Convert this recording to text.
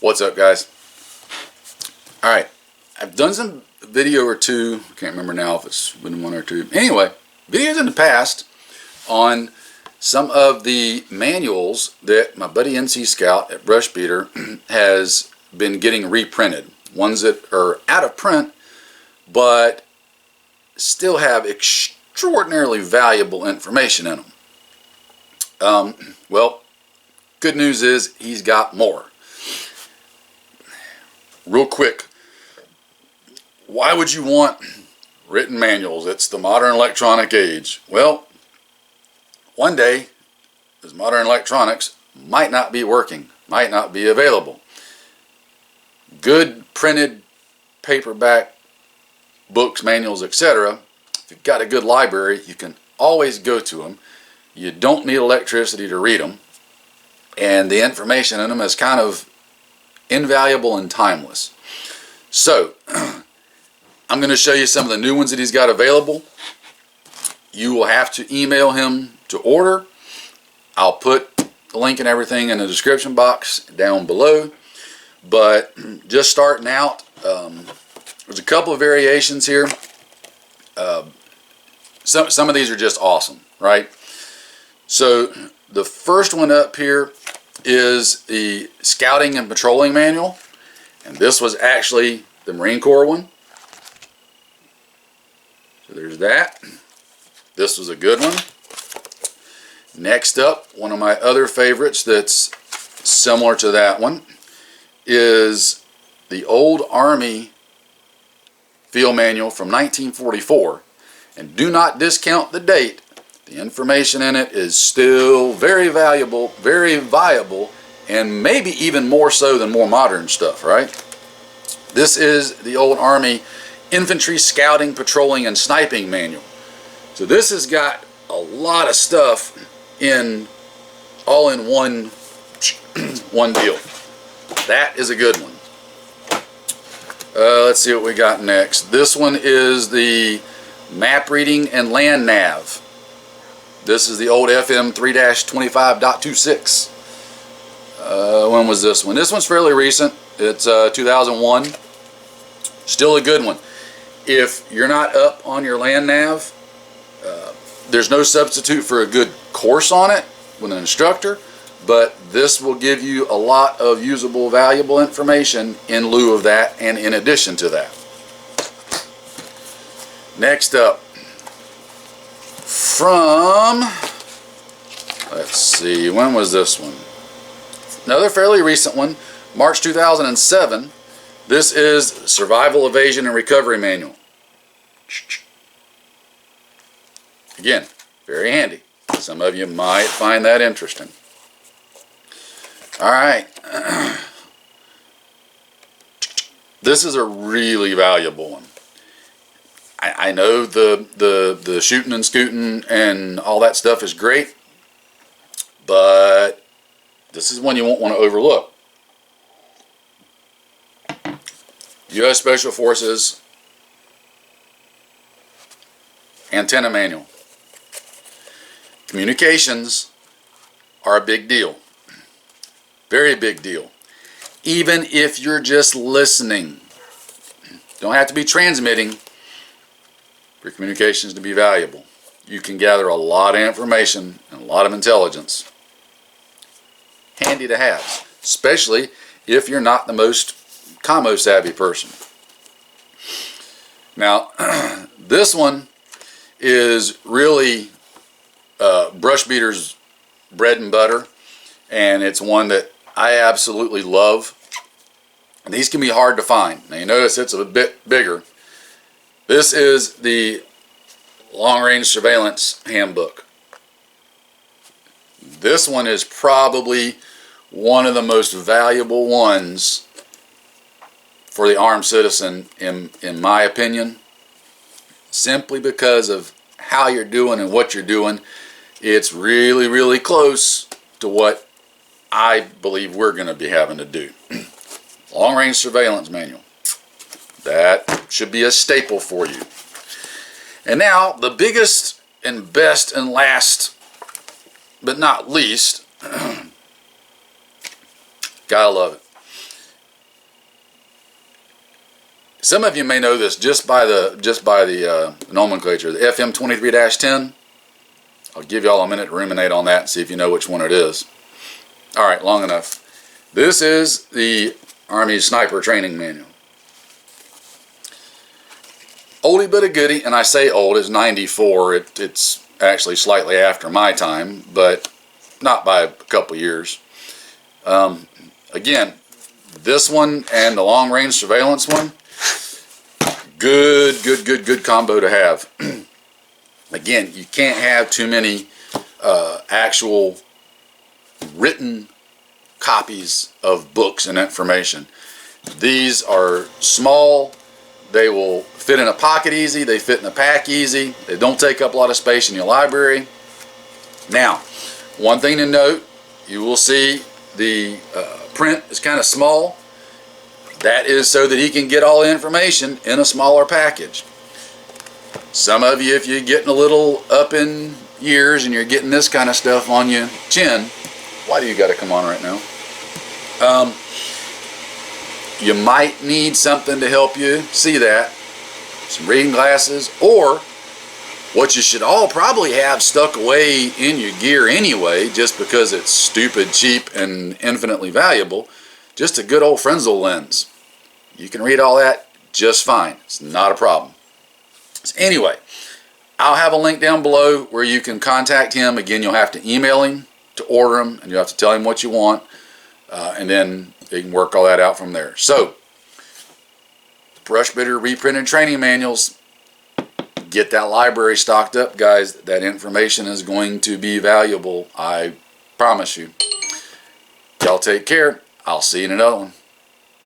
What's up, guys? Alright, I've done some video or two, can't remember now if it's been one or two. Anyway, videos in the past on some of the manuals that my buddy NC Scout at Brushbeater has been getting reprinted. Ones that are out of print, but still have extraordinarily valuable information in them. Well, good news is he's got more. Real quick, why would you want written manuals? It's the modern electronic age. Well, one day, this modern electronics might not be working, might not be available. Good printed paperback books, manuals, etc. If you've got a good library, you can always go to them. You don't need electricity to read them. And the information in them is kind of invaluable and timeless. So, I'm going to show you some of the new ones that he's got available. You will have to email him to order. I'll put the link and everything in the description box down below. But just starting out, there's a couple of variations here. Some of these are just awesome, right? So the first one up here is the Scouting and Patrolling Manual, and this was actually the Marine Corps one. So there's that. This was a good one. Next up, one of my other favorites that's similar to that one is the Old Army Field Manual from 1944. And do not discount the date. The information in it is still very valuable, very viable, and maybe even more so than more modern stuff, right? This is the Old Army Infantry Scouting, Patrolling, and Sniping Manual. So this has got a lot of stuff in all in one deal. That is a good one. Let's see what we got next. This one is the Map Reading and Land Nav. This is the old FM 3-25.26. When was this one? This one's fairly recent. It's 2001. Still a good one. If you're not up on your land nav, there's no substitute for a good course on it with an instructor, but this will give you a lot of usable, valuable information in lieu of that and in addition to that. Next up, from, let's see, when was this one? Another fairly recent one, March 2007. This is Survival, Evasion, and Recovery Manual. Again, very handy. Some of you might find that interesting. Alright. This is a really valuable one. I know the shooting and scooting and all that stuff is great, but this is one you won't want to overlook. U.S. Special Forces Antenna Manual. Communications are a big deal. Very big deal. Even if you're just listening. Don't have to be transmitting for communications to be valuable. You can gather a lot of information and a lot of intelligence. Handy to have, especially if you're not the most commo savvy person. Now, this one is really Brushbeater's bread and butter, and it's one that I absolutely love. And these can be hard to find. Now you notice it's a bit bigger. This is the Long Range Surveillance Handbook. This one is probably one of the most valuable ones for the armed citizen in my opinion, simply because of how you're doing and what you're doing. It's really, really close to what I believe we're going to be having to do. Long Range Surveillance Manual. That should be a staple for you. And now, the biggest and best and last, but not least, gotta love it, some of you may know this just by the nomenclature. The FM 23-10. I'll give y'all a minute to ruminate on that and see if you know which one it is. All right, long enough. This is the Army Sniper Training Manual. Oldie but a goodie, and I say old, it's 94. It's actually slightly after my time, but not by a couple years. Again, this one and the long-range surveillance one, good combo to have. Again, you can't have too many actual written copies of books and information. These are small. They will fit in a pocket easy. They fit in a pack easy. They don't take up a lot of space in your library. Now, one thing to note, you will see the print is kind of small. That is so that he can get all the information in a smaller package. Some of you, if you're getting a little up in years and you're getting this kind of stuff on your chin, why do you got to come on right now? You might need something to help you see that. Some reading glasses, or what you should all probably have stuck away in your gear anyway, just because it's stupid, cheap, and infinitely valuable, just a good old Fresnel lens. You can read all that just fine. It's not a problem. So anyway, I'll have a link down below where you can contact him. Again, you'll have to email him to order them, and you'll have to tell him what you want, and then you can work all that out from there. So, Brushbeater reprinted training manuals. Get that library stocked up, guys. That information is going to be valuable, I promise you. Y'all take care. I'll see you in another one.